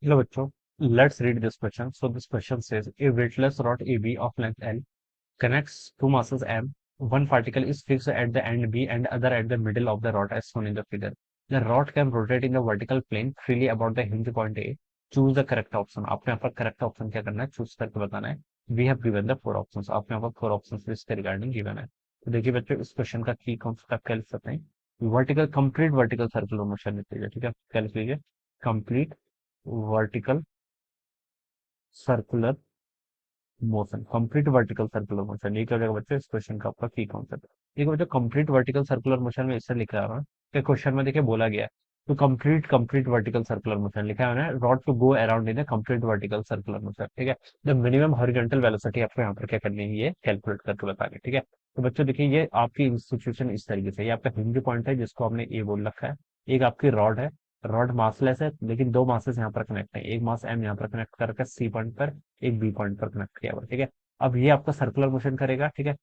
Hello बच्चों, let's read this question. So this question says a weightless rod AB of length L connects two masses M. One particle is fixed at the end B and other at the middle of the rod as shown in the figure. The rod can rotate in the vertical plane freely about the hinge point A. Choose the correct option. आपको यहाँ पर correct option क्या करना है, choose करके बताना है. We have given the four options. आपको यहाँ पर four options इसके regarding given है. तो देखिए बच्चों, इस क्वेश्चन का की कॉन्सेप्ट आप क्या लिख सकते हैं. Vertical complete vertical circular motion लिख लीजिए. ठीक है, क्या लिख लीजिए, complete vertical circular motion. Complete vertical circular motion, ये क्या हो जाएगा बच्चों इस क्वेश्चन का आपका की कॉन्सेप्ट. ठीक है बच्चों, कंप्लीट वर्टिकल सर्कुलर मोशन में इससे लिखा हुआ है कि क्वेश्चन में देखिए बोला गया है तो complete complete vertical circular motion लिखा है ना, rod to go around in complete vertical circular motion. ठीक है, द मिनिमम हॉरिजॉन्टल वेलोसिटी आपको यहाँ पर क्या करनी है, ये कैलकुलेट करके बतानी है. ठीक है, तो बच्चों देखिए ये आपकी सिचुएशन इस तरीके से, ये आपका हिंज पॉइंट है जिसको आपने ए बोल रखा है. एक आपकी रॉड है, रॉड मासलेस है लेकिन दो मासेस यहाँ पर कनेक्ट है, एक मास एम यहाँ पर कनेक्ट कर रखा है सी पॉइंट पर, एक बी पॉइंट पर कनेक्ट किया हुआ है. ठीक है, अब ये आपका सर्कुलर मोशन करेगा. ठीक है,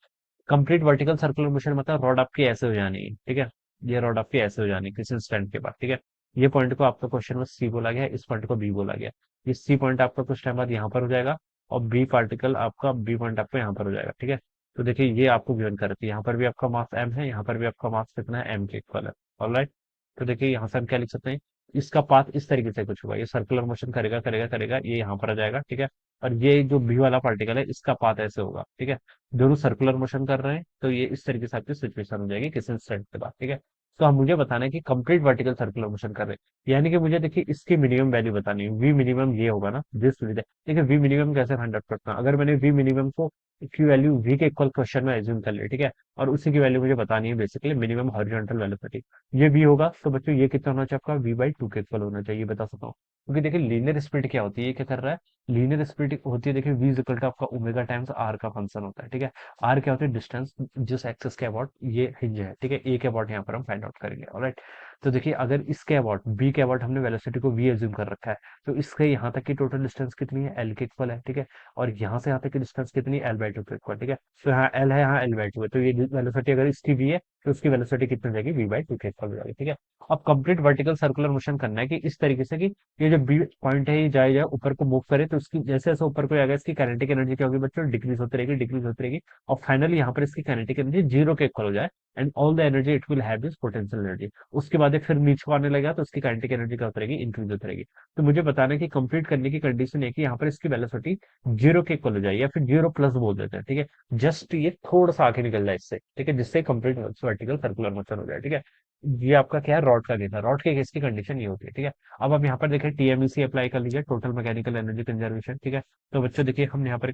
कंप्लीट वर्टिकल सर्कुलर मोशन मतलब रॉड आपकी ऐसे हो जानी है. ठीक है, ये रॉड आपकी ऐसे हो जानी है किसी इंस्टेंट के बाद. ठीक है, ये पॉइंट को आपका क्वेश्चन में सी बोला गया है, इस पॉइंट को बी बोला गया. ये सी पॉइंट आपका कुछ टाइम बाद यहाँ पर हो जाएगा और बी पार्टिकल आपका बी पॉइंट आपका यहाँ पर हो जाएगा. ठीक है, तो देखिए ये आपको गिवन करती है, यहाँ पर भी आपका मास एम है, यहाँ पर भी आपका मास कितना है, एम के इक्वल है. ऑलराइट, तो देखिए यहाँ से हम क्या लिख सकते हैं, इसका पाथ इस तरीके से कुछ होगा, ये सर्कुलर मोशन करेगा करेगा करेगा, ये यहाँ पर आ जाएगा. ठीक है, और ये जो बी वाला पार्टिकल है इसका पाथ ऐसे होगा. ठीक है, दोनों सर्कुलर मोशन कर रहे हैं तो ये इस तरीके से आपकी सिचुएशन हो जाएगी किसी इंस्टेंट के बाद. ठीक है, तो हम मुझे बताना है कि कंप्लीट वर्टिकल सर्कुलर मोशन कर रहे हैं, यानी कि मुझे देखिए इसकी मिनिमम वैल्यू बतानी है. वी मिनिमम ये होगा ना दिस विद. देखिए वी मिनिमम कैसे फाइंड आउट करता हूँ, अगर मैंने वी मिनिमम को की वैल्यू वी के इक्वल क्वेश्चन में एज्यूम कर ली. ठीक है, और उसी की वैल्यू मुझे बतानी है बेसिकली मिनिमम हॉरिजॉन्टल वेलोसिटी. ये वी होगा तो बच्चों ये कितना होना चाहिए आपका, वी बाई टू के इक्वल होना चाहिए, बता सकता हूँ. क्योंकि देखिए लीनियर स्पीड क्या होती है, ये क्या कर रहा है, लीनियर स्पीड होती है देखिए वी इज इक्वल टू आपका ओमेगा टाइम्स आर का फंक्शन होता है. ठीक है, आर क्या होता है, डिस्टेंस जिस एक्सेस के अबाउट ये हिंज है. ठीक है, ए के अबाउट यहाँ पर हम फाइंड आउट करेंगे. ऑलराइट, तो देखिए अगर इसके अबाउट बी के अबाउट हमने वेलोसिटी को वी एज्यूम कर रखा है तो इसके यहाँ तक की टोटल डिस्टेंस कितनी है, एल के इक्वल है. ठीक है, और यहाँ से यहाँ तक की डिस्टेंस कितनी है, एल बाई टू के इक्वल. ठीक है, तो यहाँ एल है, यहाँ एल बाई टू है, तो ये वेलोसिटी अगर इसकी वी है तो उसकी वेलोसिटी कितनी हो जाएगी, वी बाई टू के इक्वल हो जाएगी. ठीक है, अब कंप्लीट वर्टिकल सर्कुलर मोशन करना है कि इस तरीके से कि ये जो बी पॉइंट है ये जाए जाए ऊपर को मूव करे तो उसकी जैसे जैसे ऊपर को जाएगा इसकी काइनेटिक एनर्जी क्या होगी बच्चों, डिक्रीज होती रहेगी डिक्रीज होती रहेगी, और फाइनली यहाँ पर इसकी काइनेटिक एनर्जी जीरो के इक्वल हो जाए and all the energy it will have is potential energy. उसके बाद ये फिर नीचे को आने लगेगा तो उसकी काइनेटिक एनर्जी क्या होती रहेगी, इंक्रीज होती रहेगी. तो मुझे बताना है कि कंप्लीट करने की कंडीशन है कि यहाँ पर इसकी वेलोसिटी जीरो के इक्वल हो जाए या फिर जीरो प्लस बोल देते हैं. ठीक है, जस्ट ये थोड़ा सा आगे निकल जाए इससे. ठीक है, जिससे कंप्लीट वर्टिकल सर्कुलर मोशन हो जाए. ठीक है, ये आपका क्या है, रॉड का केस है, रॉड के केस की कंडीशन ये होती है. ठीक है, अब आप यहाँ पर देखिए टीएमईसी अप्लाई कर लीजिए, टोटल मैकेनिकल एनर्जी कंजर्वेशन. ठीक है, तो बच्चों देखिए हम यहाँ पर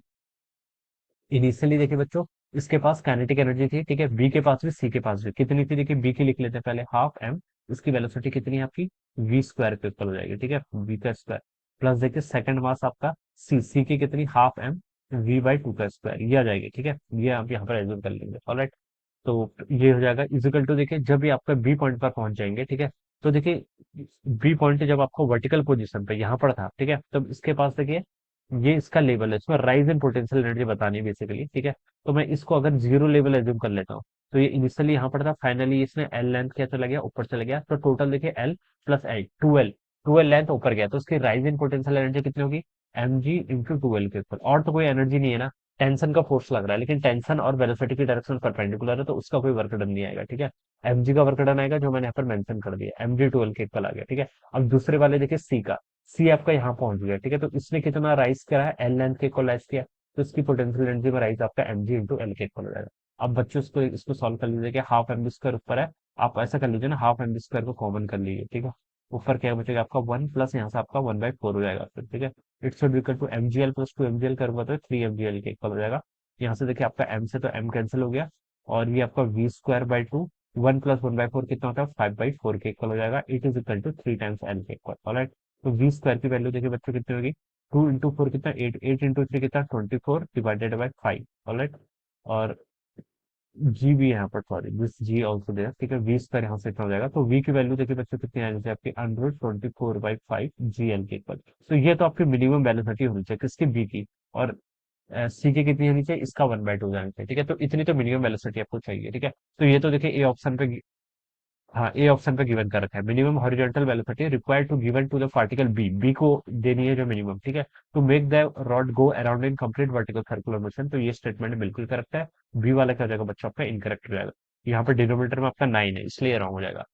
इनिशियली देखिए बच्चों इसके पास काइनेटिक एनर्जी थी. ठीक है, बी के पास भी सी के पास भी कितनी थी, देखिए बी की लिख लेते हैं पहले, हाफ एम. इसकी वेलोसिटी कितनी है आपकी, वी स्क्वायर के इक्वल हो जाएगी. ठीक है, वी का स्क्वायर प्लस देखिए सेकंड मास आपका सी, सी की कितनी, half M V by two का स्क्वायर, ये आ जाएगी. ठीक है, ये आप यहाँ पर एज्यूम कर लेंगे. ऑलराइट, तो ये हो जाएगा इजिकल टू देखिए जब भी आपका बी पॉइंट पर पहुंच जाएंगे. ठीक है, तो देखिए बी पॉइंट जब आपको वर्टिकल पोजीशन पे यहाँ पर था. ठीक है, तब इसके पास देखिए ये इसका लेवल है, इसमें राइज इन पोटेंशियल एनर्जी बतानी है बेसिकली. ठीक है, तो मैं इसको अगर जीरो लेवल एज्यूम कर लेता हूँ तो ये इनिशियली यहाँ पर था, फाइनली इसने एल लेंथ क्या चला गया, ऊपर चला गया, तो टोटल देखिए L plus L, twelve, twelve length ऊपर गया तो उसकी राइज इन पोटेंशियल एनर्जी कितनी होगी, एम जी इंटू ट्वेल्व के ऊपर. और तो कोई एनर्जी नहीं है ना, टेंशन का फोर्स लग रहा है लेकिन टेंशन और वेलोसिटी की डायरेक्शन परपेंडिकुलर है तो उसका कोई वर्क डन नहीं आएगा. ठीक है, एम जी का वर्क डन आएगा जो मैंने यहाँ पर मेंशन कर दिया, एम जी ट्वेल्व के इक्वल आ गया. ठीक है, अब दूसरे वाले देखिए सी का, सी आपका यहाँ पहुंच गया. ठीक है, तो इसने कितना राइज करा है, एल लेंथ के इक्वल राइज किया, तो इसकी पोटेंशियल एनर्जी में राइज आपका एम जी इंटू एल के इक्वल हो जाएगा. अब बच्चों इसको इसको सॉल्व कर लीजिए कि हाफ एम बी स्क्वायर ऊपर है, आप ऐसा कर लीजिए ना, हाफ एम बी स्क्वायर को कॉमन कर लीजिए. ठीक है, ऊपर क्या बचेगा आपका वन प्लस यहाँ से आपका वन बाई फोर हो जाएगा फिर. ठीक है, it's equal to M G L plus two M G L करूंगा तो थ्री एम जी एल के इक्वल हो जाएगा. यहाँ से देखिए आपका एम से तो एम कैंसिल हो गया और ये आपका V square by two, one plus one by four कितना होता है, फाइव बाई फोर के इक्वल हो जाएगा. It is equal to three times L के इक्वल. ऑलराइट, तो वी स्क्वायर की वैल्यू देखिए बच्चों कितनी होगी, टू इंटू फोर कितना, एट, एट इंटू थ्री कितना, twenty four divided by five. Alright, और जी भी यहाँ पर sorry this G also there. ठीक है, वी स्क्वायर यहाँ से इतना हो जाएगा तो वी की वैल्यू देखिए बच्चों कितनी आ जाएगी आपकी, under twenty four by five G L के इक्वल. तो ये तो आपकी मिनिमम वेलोसिटी होनी चाहिए किसकी, बी की, और सी की कितनी होनी चाहिए, इसका वन बाई टू जाना चाहिए. ठीक है, तो इतनी तो मिनिमम वेलोसिटी आपको चाहिए. ठीक है, तो ये तो देखिए ए ऑप्शन पे हाँ, ए ऑप्शन पे गिवन कर रखा है, minimum horizontal velocity required to given to the particle B, B को देनी है जो मिनिमम, ठीक है, to make the rod go around in complete vertical circular motion. तो ये स्टेटमेंट बिल्कुल करेक्ट है। बी वाला क्या हो जाएगा बच्चों, आपका इनकरेक्ट हो जाएगा। यहाँ पर डिनोमिनेटर में आपका 9 है, इसलिए रॉन्ग हो जाएगा।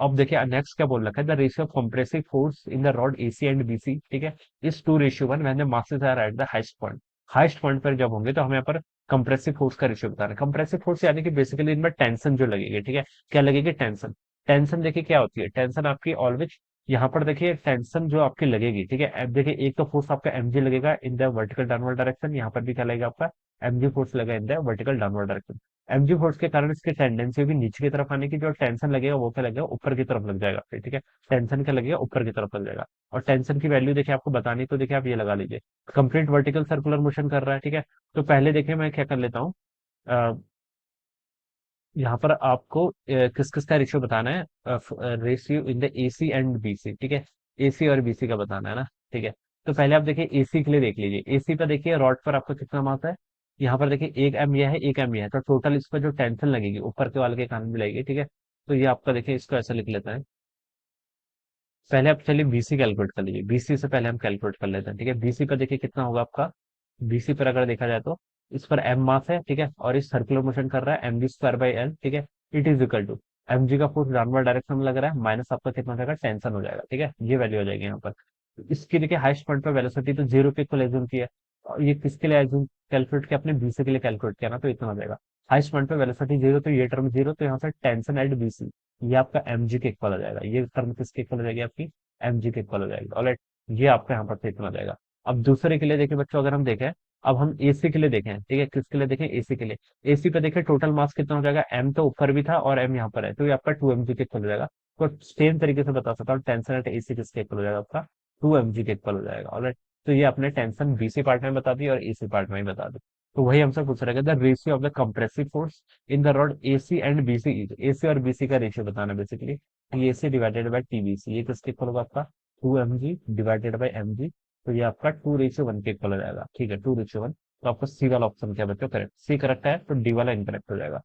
अब देखिए नेक्स्ट क्या बोल रखा है, the ratio of compressive force in the rod AC and BC, ठीक है, is 2:1 when the masses are at the highest point. Highest point पर जब होंगे तो हमें यहाँ पर कंप्रेसिव फोर्स का रेशियो बताना है। कंप्रेसिव फोर्स यानी कि बेसिकली इनमें टेंशन जो लगेगी, ठीक है, क्या लगेगी, टेंशन। टेंशन देखिए क्या होती है, टेंशन आपकी ऑलवेज, यहाँ पर देखिए टेंशन जो आपकी लगेगी, ठीक है, अब देखिए एक तो फोर्स आपका एमजी लगेगा in the vertical downward direction, यहाँ पर भी क्या लगेगा आपका एमजी फोर्स लगेगा in the vertical downward direction. MG force के कारण इसकी टेंडेंसी होगी नीचे की तरफ आने की, जो टेंशन लगेगा वो क्या लगेगा, ऊपर की तरफ लग जाएगा फिर, ठीक है, टेंशन क्या लगेगा, ऊपर की तरफ लग जाएगा। और टेंशन की वैल्यू देखिए आपको बतानी, तो देखिए आप ये लगा लीजिए, कंप्लीट वर्टिकल सर्कुलर मोशन कर रहा है, ठीक है। तो पहले देखिए मैं क्या कर लेता हूँ, यहाँ पर आपको किस किस का रेशियो बताना है, ratio in the AC and BC, ठीक है, एसी और बीसी का बताना है ना, ठीक है। तो पहले आप देखिए एसी के लिए देख लीजिए, एसी पर देखिए रॉड पर आपका कितना मास है, यहाँ पर देखिए एक एम यह है, एक एम यह है, तो टोटल इस पर जो टेंशन लगेगी ऊपर के वाले के कान में लगेगी, ठीक है। तो ये आपका देखिए इसको ऐसा लिख लेता है, पहले आप चलिए बीसी कैलकुलेट कर लीजिए, बीसी से पहले हम कैलकुलेट कर लेते हैं, ठीक है। बीसी पर देखिए कितना होगा आपका, बीसी पर अगर देखा जाए तो इस पर एम मास है, ठीक है, और इस सर्कुलर मोशन कर रहा है M G square by L, ठीक है, it is equal to M G का फोर्स डाउनवर्ड डायरेक्शन में लग रहा है माइनस आपका कितना हो जाएगा, टेंशन हो जाएगा, ठीक है, ये वैल्यू हो जाएगी यहाँ पर। तो इसकी देखिए हाइस्ट पॉइंट पर वेलोसिटी तो जीरो के इक्वल एज्यूम किया है, और ये किसके लिए एज्यूम कैलकुलेट किया अपने बीसी के लिए कैलकुलेट किया ना, तो इतना हो जाएगा। हाइस्ट पॉइंट पे वेलोसिटी जीरो, तो ये टर्म जीरो, तो यहाँ से टेंशन एट बीसी ये आपका एमजी के इक्वल हो जाएगा, ये टर्म किसके इक्वल हो जाएगी आपकी, एमजी के इक्वल हो जाएगी, ऑलराइट। ये आपका यहाँ पर से इतना हो जाएगा। अब दूसरे के लिए देखिए बच्चों, अगर हम देखें, अब हम एसी के लिए देखें, ठीक है, किसके लिए देखें, एसी के लिए। एसी पे देखिए टोटल मास कितना हो जाएगा, एम तो ऊपर भी था और एम यहाँ पर है, तो ये आपका 2 mg के इक्वल हो जाएगा। तो सेम तरीके से बता सकता हूँ, टेंशन एट एसी किसके इक्वल हो जाएगा आपका, 2 mg के इक्वल हो जाएगा, ऑलराइट। तो ये आपने टेंशन बीसी पार्ट में बता दी और एसी पार्ट में ही बता दी। तो वही हमसे पूछ रहा है, the ratio of the compressive force in the rod AC and BC is, AC और बीसी का रेशियो बताना basically, AC divided by TBC, ये किसके इक्वल होगा आपका, 2 mg डिवाइडेड बाई एमजी। तो ये आपका 2:1 के इक्वल हो जाएगा, ठीक है, 2:1। तो आपका सी वाला ऑप्शन क्या बच्चों, करेक्ट, सी करेक्ट है, तो डी वाला इनकरेक्ट हो जाएगा।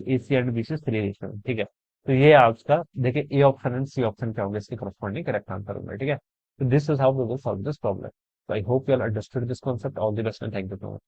ए सी एंड बी सी 3:1, ठीक है। तो ये आज का देखिए A option and C option क्या होंगे, इसके करस्पॉन्डिंग करेक्ट आंसर होंगे, ठीक है। तो this is how we will solve this problem. So I hope you all understood this concept. All the best and thank you so much.